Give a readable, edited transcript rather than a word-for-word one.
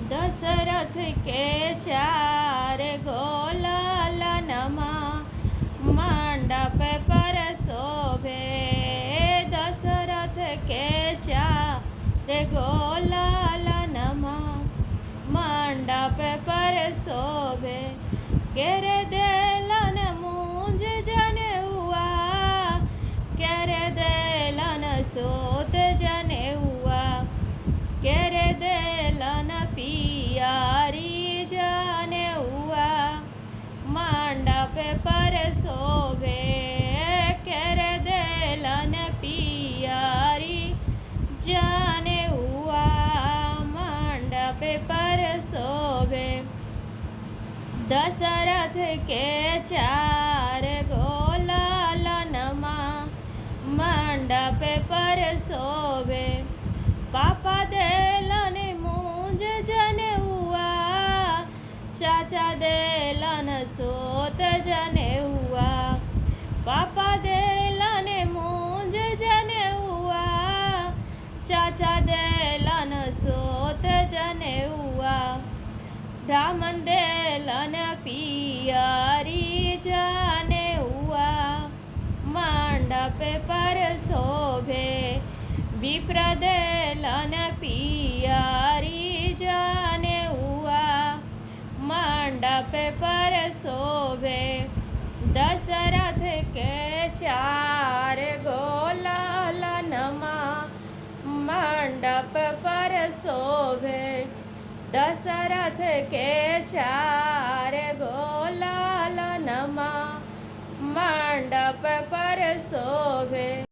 दशरथ के चार गोलालनमा मंडप पर शोभे। दशरथ के चार गोलालनमा मंडप पर शोभे। केर देलन मूंज जनेउआ, केर देलन सोत जनेउआ, केर देलन पियारी जनेउआ मंडप पर शोभे। केर देलन पियारी जनेउआ मंडप पर शोभे। दशरथ के चार गोलालनमा मंडप पर शोभे। पापा देलन मूंज जनेउआ, चाचा देलन सोत जनेउआ। पापा देलन मूंज जनेउआ, चाचा देलन सोत जनेउआ। ब्राह्मण देलन पियारी जनेउआ मंडप पर शोभे। विप्र देलन पियारी जनेउआ मंडप पर शोभे। दशरथ के चार गोलालनमा मंडप पर शोभे। दशरथ के चार गोलालनमा मंडप पर शोभे।